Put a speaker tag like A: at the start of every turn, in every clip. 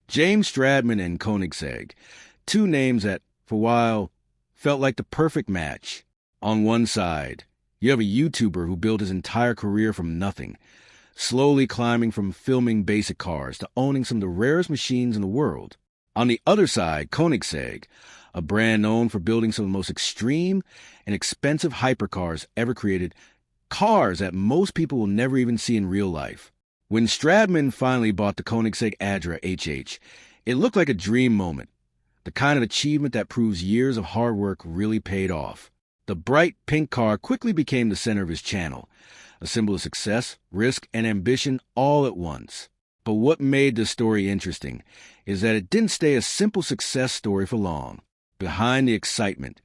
A: James Stradman and Koenigsegg, two names that, for a while, felt like the perfect match. On one side, you have a YouTuber who built his entire career from nothing, slowly climbing from filming basic cars to owning some of the rarest machines in the world. On the other side, Koenigsegg, a brand known for building some of the most extreme and expensive hypercars ever created, cars that most people will never even see in real life. When Stradman finally bought the Koenigsegg Adra HH, it looked like a dream moment, the kind of achievement that proves years of hard work really paid off. The bright pink car quickly became the center of his channel, a symbol of success, risk, and ambition all at once. But what made this story interesting is that it didn't stay a simple success story for long. Behind the excitement,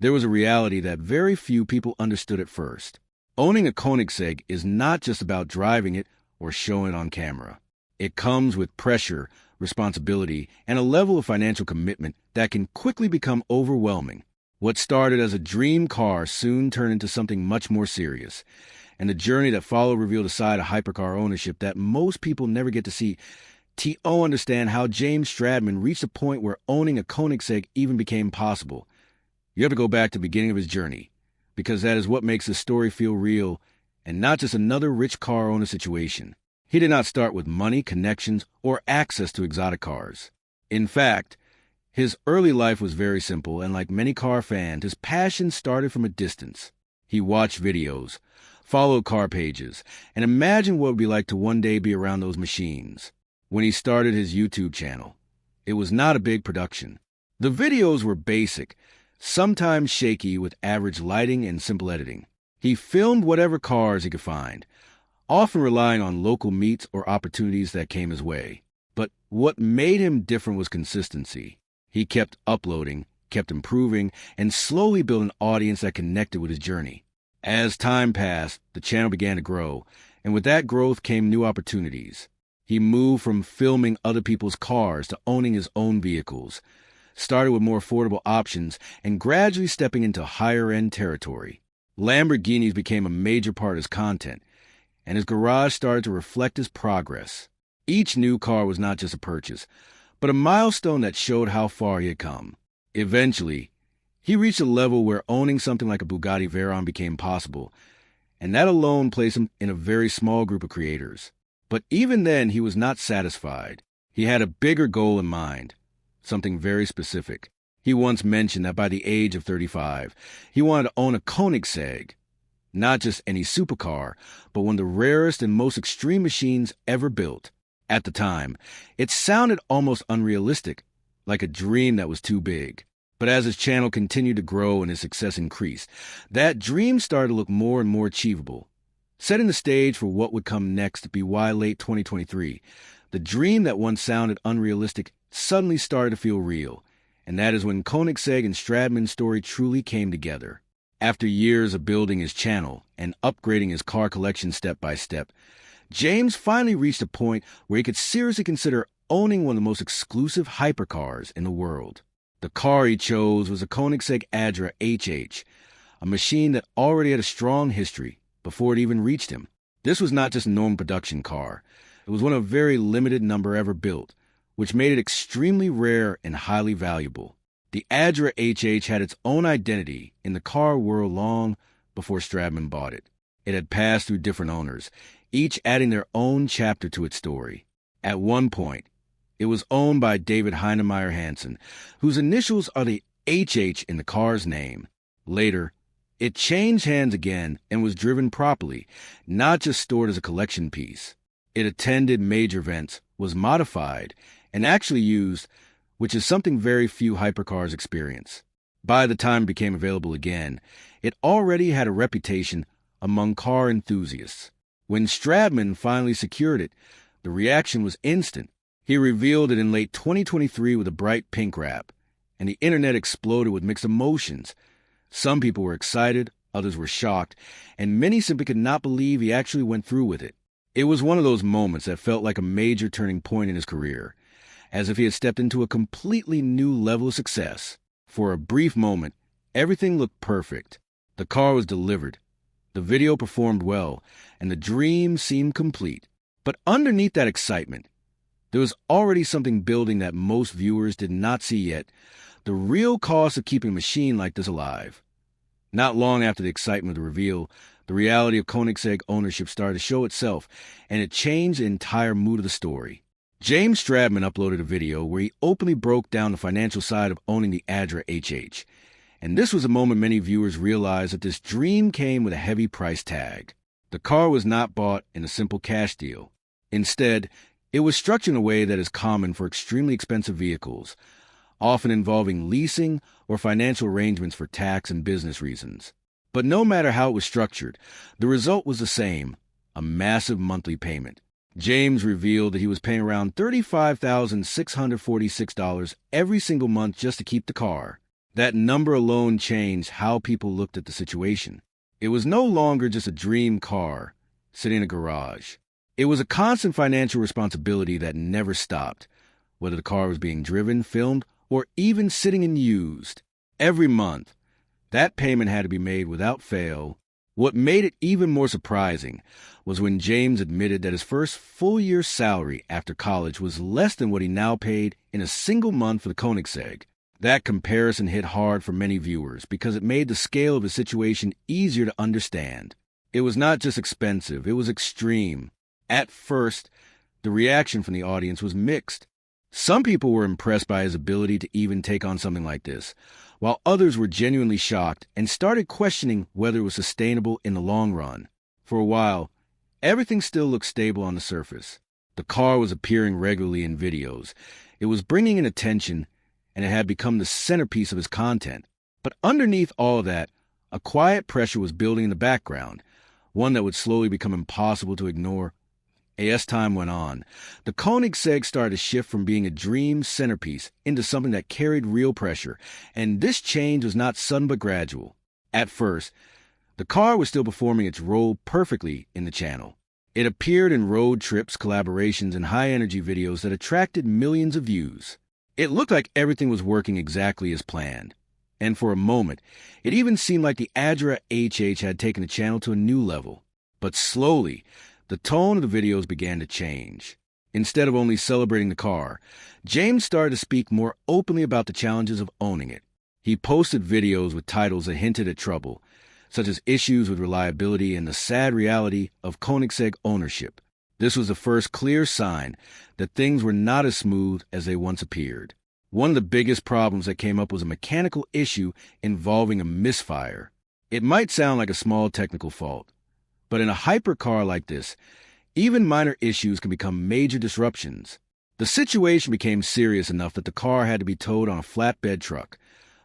A: there was a reality that very few people understood at first. Owning a Koenigsegg is not just about driving it or showing it on camera. It comes with pressure, responsibility, and a level of financial commitment that can quickly become overwhelming. What started as a dream car soon turned into something much more serious, and the journey that followed revealed a side of hypercar ownership that most people never get to see. To understand how James Stradman reached a point where owning a Koenigsegg even became possible, you have to go back to the beginning of his journey, because that is what makes the story feel real and not just another rich car owner situation. He did not start with money, connections, or access to exotic cars. In fact, his early life was very simple, and like many car fans, his passion started from a distance. He watched videos, followed car pages, and imagined what it would be like to one day be around those machines. When he started his YouTube channel, it was not a big production. The videos were basic, sometimes shaky with average lighting and simple editing. He filmed whatever cars he could find, often relying on local meets or opportunities that came his way. But what made him different was consistency. He kept uploading, kept improving, and slowly built an audience that connected with his journey. As time passed, the channel began to grow, and with that growth came new opportunities. He moved from filming other people's cars to owning his own vehicles, started with more affordable options, and gradually stepping into higher-end territory. Lamborghinis became a major part of his content, and his garage started to reflect his progress. Each new car was not just a purchase, but a milestone that showed how far he had come. Eventually, he reached a level where owning something like a Bugatti Veyron became possible, and that alone placed him in a very small group of creators. But even then, he was not satisfied. He had a bigger goal in mind, something very specific. He once mentioned that by the age of 35, he wanted to own a Koenigsegg, not just any supercar, but one of the rarest and most extreme machines ever built. At the time, it sounded almost unrealistic, like a dream that was too big. But as his channel continued to grow and his success increased, that dream started to look more and more achievable. Setting the stage for what would come next to be why late 2023, the dream that once sounded unrealistic suddenly started to feel real. And that is when Koenigsegg and Stradman's story truly came together. After years of building his channel and upgrading his car collection step by step, James finally reached a point where he could seriously consider owning one of the most exclusive hypercars in the world. The car he chose was a Koenigsegg Adra HH, a machine that already had a strong history before it even reached him. This was not just a normal production car. It was one of a very limited number ever built, which made it extremely rare and highly valuable. The Adra HH had its own identity in the car world long before Stradman bought it. It had passed through different owners, each adding their own chapter to its story. At one point, it was owned by David Heinemeier Hansen, whose initials are the HH in the car's name. Later, it changed hands again and was driven properly, not just stored as a collection piece. It attended major events, was modified, and actually used, which is something very few hypercars experience. By the time it became available again, it already had a reputation among car enthusiasts. When Stradman finally secured it, the reaction was instant. He revealed it in late 2023 with a bright pink wrap, and the internet exploded with mixed emotions. Some people were excited, others were shocked, and many simply could not believe he actually went through with it. It was one of those moments that felt like a major turning point in his career, as if he had stepped into a completely new level of success. For a brief moment, everything looked perfect. The car was delivered, the video performed well, and the dream seemed complete. But underneath that excitement, There was already something building that most viewers did not see yet: the real cost of keeping a machine like this alive. Not long after the excitement of the reveal, the reality of Koenigsegg ownership started to show itself, and it changed the entire mood of the story. James Stradman uploaded a video where he openly broke down the financial side of owning the Adra HH. And this was a moment many viewers realized that this dream came with a heavy price tag. The car was not bought in a simple cash deal. Instead, it was structured in a way that is common for extremely expensive vehicles, often involving leasing or financial arrangements for tax and business reasons. But no matter how it was structured, the result was the same: a massive monthly payment. James revealed that he was paying around $35,646 every single month just to keep the car. That number alone changed how people looked at the situation. It was no longer just a dream car sitting in a garage. It was a constant financial responsibility that never stopped, whether the car was being driven, filmed, or even sitting and used. Every month, that payment had to be made without fail. What made it even more surprising was when James admitted that his first full year's salary after college was less than what he now paid in a single month for the Koenigsegg. That comparison hit hard for many viewers because it made the scale of his situation easier to understand. It was not just expensive, it was extreme. At first, the reaction from the audience was mixed. Some people were impressed by his ability to even take on something like this, while others were genuinely shocked and started questioning whether it was sustainable in the long run. For a while, everything still looked stable on the surface. The car was appearing regularly in videos. It was bringing in attention, and it had become the centerpiece of his content. But underneath all of that, a quiet pressure was building in the background, one that would slowly become impossible to ignore. As time went on, the Koenigsegg started to shift from being a dream centerpiece into something that carried real pressure, and this change was not sudden but gradual. At first, the car was still performing its role perfectly in the channel. It appeared in road trips, collaborations, and high-energy videos that attracted millions of views. It looked like everything was working exactly as planned. And for a moment, it even seemed like the Adra HH had taken the channel to a new level. But slowly, the tone of the videos began to change. Instead of only celebrating the car, James started to speak more openly about the challenges of owning it. He posted videos with titles that hinted at trouble, such as issues with reliability and the sad reality of Koenigsegg ownership. This was the first clear sign that things were not as smooth as they once appeared. One of the biggest problems that came up was a mechanical issue involving a misfire. It might sound like a small technical fault, but in a hypercar like this, even minor issues can become major disruptions. The situation became serious enough that the car had to be towed on a flatbed truck,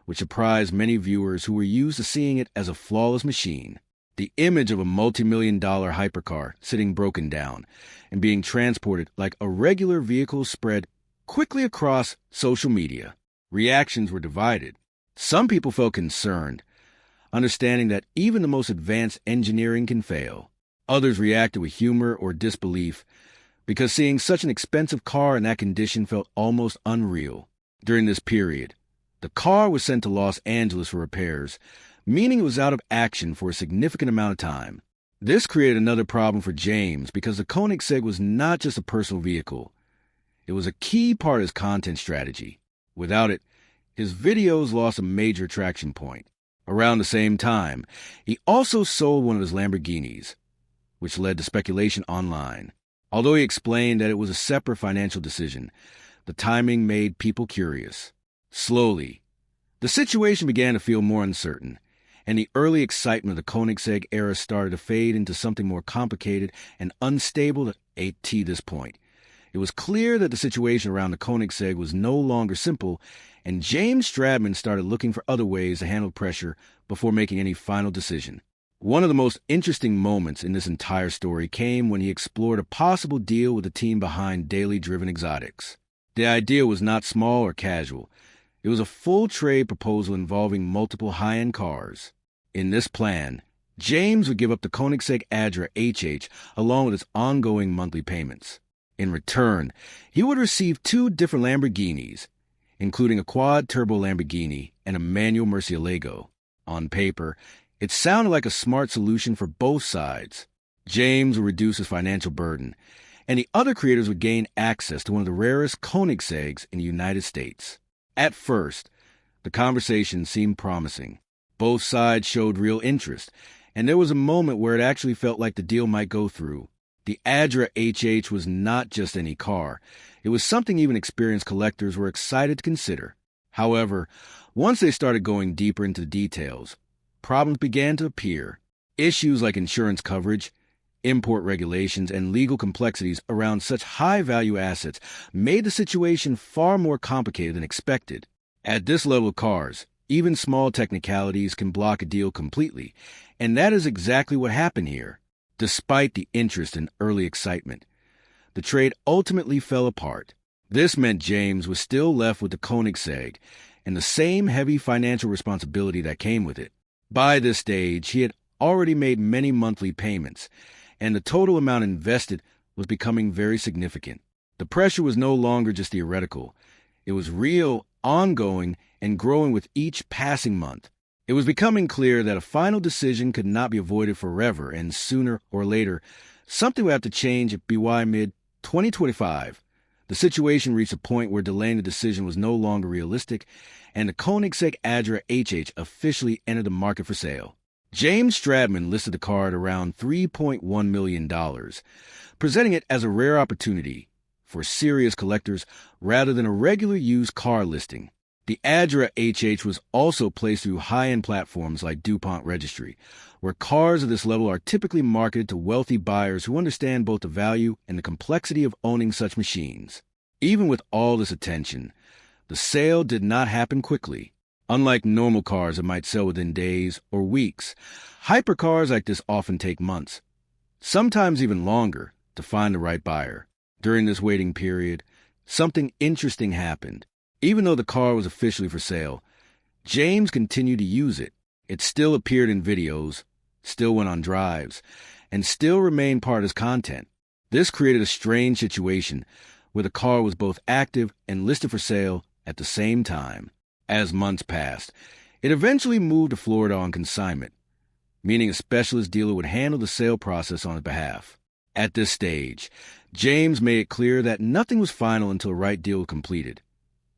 A: which surprised many viewers who were used to seeing it as a flawless machine. The image of a multi-million-dollar hypercar sitting broken down and being transported like a regular vehicle spread quickly across social media. Reactions were divided. Some people felt concerned, understanding that even the most advanced engineering can fail. Others reacted with humor or disbelief, because seeing such an expensive car in that condition felt almost unreal. During this period, the car was sent to Los Angeles for repairs, meaning it was out of action for a significant amount of time. This created another problem for James because the Koenigsegg was not just a personal vehicle. It was a key part of his content strategy. Without it, his videos lost a major attraction point. Around the same time, he also sold one of his Lamborghinis, which led to speculation online. Although he explained that it was a separate financial decision, the timing made people curious. Slowly, the situation began to feel more uncertain, and the early excitement of the Koenigsegg era started to fade into something more complicated and unstable at this point. It was clear that the situation around the Koenigsegg was no longer simple, and James Stradman started looking for other ways to handle pressure before making any final decision. One of the most interesting moments in this entire story came when he explored a possible deal with the team behind Daily Driven Exotics. The idea was not small or casual. It was a full trade proposal involving multiple high-end cars. In this plan, James would give up the Koenigsegg Adra HH along with its ongoing monthly payments. In return, he would receive 2 different Lamborghinis, including a quad-turbo Lamborghini and a manual Murcielago. On paper, it sounded like a smart solution for both sides. James would reduce his financial burden, and the other creators would gain access to one of the rarest Koenigseggs in the United States. At first, the conversation seemed promising. Both sides showed real interest, and there was a moment where it actually felt like the deal might go through. The Adra HH was not just any car. It was something even experienced collectors were excited to consider. However, once they started going deeper into the details, problems began to appear. Issues like insurance coverage, import regulations, and legal complexities around such high-value assets made the situation far more complicated than expected. At this level of cars, even small technicalities can block a deal completely, and that is exactly what happened here. Despite the interest and early excitement, the trade ultimately fell apart. This meant James was still left with the Koenigsegg and the same heavy financial responsibility that came with it. By this stage, he had already made many monthly payments, and the total amount invested was becoming very significant. The pressure was no longer just theoretical. It was real, ongoing, and growing with each passing month. It was becoming clear that a final decision could not be avoided forever, and sooner or later, something would have to change at BY mid-2025. The situation reached a point where delaying the decision was no longer realistic, and the Koenigsegg Adra HH officially entered the market for sale. James Stradman listed the car at around $3.1 million, presenting it as a rare opportunity for serious collectors rather than a regular used car listing. The Adra HH was also placed through high-end platforms like DuPont Registry, where cars of this level are typically marketed to wealthy buyers who understand both the value and the complexity of owning such machines. Even with all this attention, the sale did not happen quickly. Unlike normal cars that might sell within days or weeks, hypercars like this often take months, sometimes even longer, to find the right buyer. During this waiting period, something interesting happened. Even though the car was officially for sale, James continued to use it. It still appeared in videos, still went on drives, and still remained part of his content. This created a strange situation where the car was both active and listed for sale at the same time. As months passed, it eventually moved to Florida on consignment, meaning a specialist dealer would handle the sale process on his behalf. At this stage, James made it clear that nothing was final until the right deal was completed.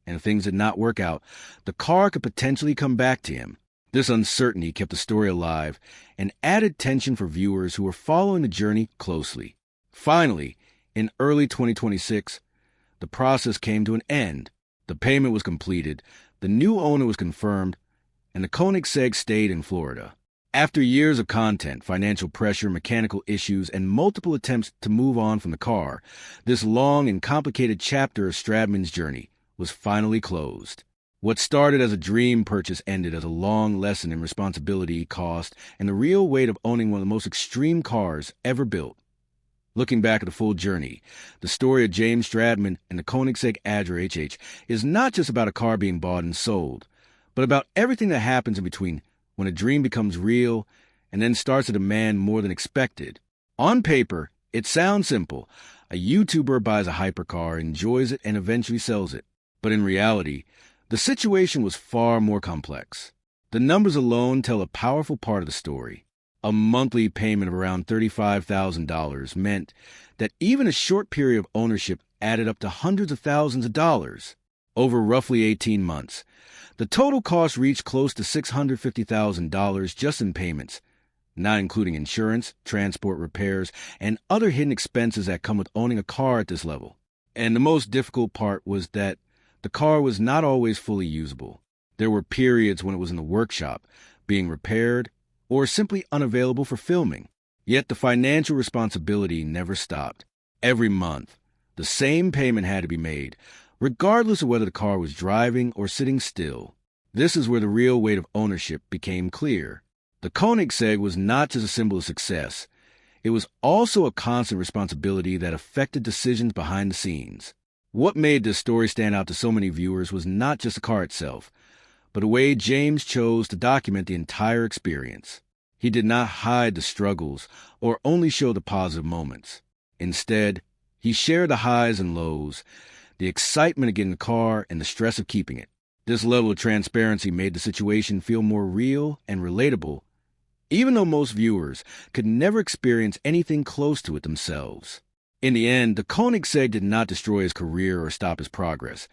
A: And if things did not work out, the car could potentially come back to him. This uncertainty kept the story alive and added tension for viewers who were following the journey closely. Finally, in early 2026, the process came to an end. The payment was completed, the new owner was confirmed, and the Koenigsegg stayed in Florida. After years of content, financial pressure, mechanical issues, and multiple attempts to move on from the car, this long and complicated chapter of Stradman's journey was finally closed. What started as a dream purchase ended as a long lesson in responsibility, cost, and the real weight of owning one of the most extreme cars ever built. Looking back at the full journey, the story of James Stradman and the Koenigsegg Adra HH is not just about a car being bought and sold, but about everything that happens in between when a dream becomes real and then starts to demand more than expected. On paper, it sounds simple. A YouTuber buys a hypercar, enjoys it, and eventually sells it. But in reality, the situation was far more complex. The numbers alone tell a powerful part of the story. A monthly payment of around $35,000 meant that even a short period of ownership added up to hundreds of thousands of dollars. Over roughly 18 months, the total cost reached close to $650,000 just in payments, not including insurance, transport, repairs, and other hidden expenses that come with owning a car at this level. And the most difficult part was that the car was not always fully usable. There were periods when it was in the workshop, being repaired, or simply unavailable for filming. Yet the financial responsibility never stopped. Every month, the same payment had to be made, regardless of whether the car was driving or sitting still. This is where the real weight of ownership became clear. The Koenigsegg was not just a symbol of success. It was also a constant responsibility that affected decisions behind the scenes. What made this story stand out to so many viewers was not just the car itself, but the way James chose to document the entire experience. He did not hide the struggles or only show the positive moments. Instead, he shared the highs and lows, the excitement of getting the car and the stress of keeping it. This level of transparency made the situation feel more real and relatable, even though most viewers could never experience anything close to it themselves. In the end, the Koenigsegg did not destroy his career or stop his progress,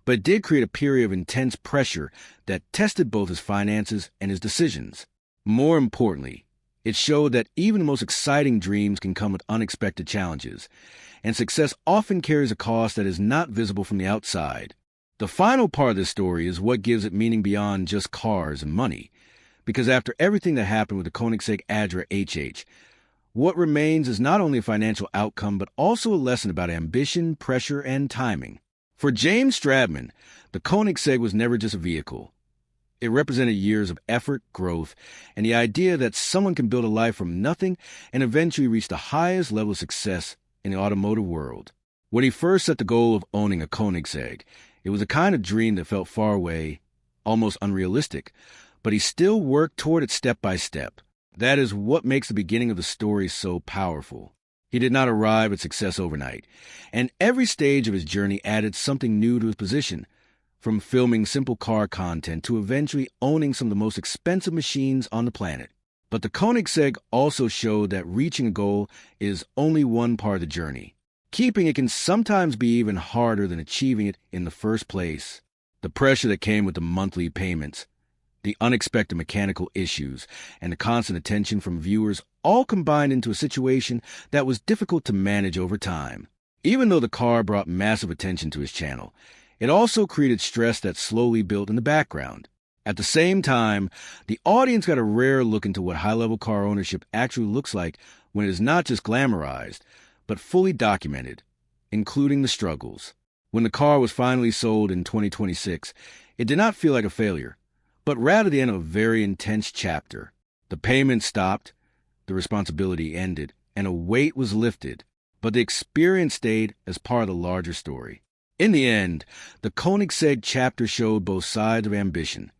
A: but it did create a period of intense pressure that tested both his finances and his decisions. More importantly, it showed that even the most exciting dreams can come with unexpected challenges, and success often carries a cost that is not visible from the outside. The final part of this story is what gives it meaning beyond just cars and money, because after everything that happened with the Koenigsegg Adra HH, what remains is not only a financial outcome, but also a lesson about ambition, pressure, and timing. For James Stradman, the Koenigsegg was never just a vehicle. It represented years of effort, growth, and the idea that someone can build a life from nothing and eventually reach the highest level of success in the automotive world. When he first set the goal of owning a Koenigsegg, it was a kind of dream that felt far away, almost unrealistic, but he still worked toward it step by step. That is what makes the beginning of the story so powerful. He did not arrive at success overnight, and every stage of his journey added something new to his position, from filming simple car content to eventually owning some of the most expensive machines on the planet. But the Koenigsegg also showed that reaching a goal is only one part of the journey. Keeping it can sometimes be even harder than achieving it in the first place. The pressure that came with the monthly payments, the unexpected mechanical issues, and the constant attention from viewers all combined into a situation that was difficult to manage over time. Even though the car brought massive attention to his channel, it also created stress that slowly built in the background. At the same time, the audience got a rare look into what high-level car ownership actually looks like when it is not just glamorized, but fully documented, including the struggles. When the car was finally sold in 2026, it did not feel like a failure, but rather the end of a very intense chapter. The payments stopped, the responsibility ended, and a weight was lifted, but the experience stayed as part of the larger story. In the end, the Koenigsegg chapter showed both sides of ambition,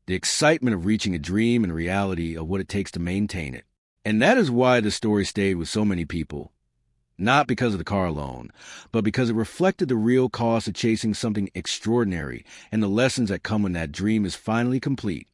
A: the excitement of reaching a dream and the reality of what it takes to maintain it. And that is why the story stayed with so many people. Not because of the car alone, but because it reflected the real cost of chasing something extraordinary and the lessons that come when that dream is finally complete.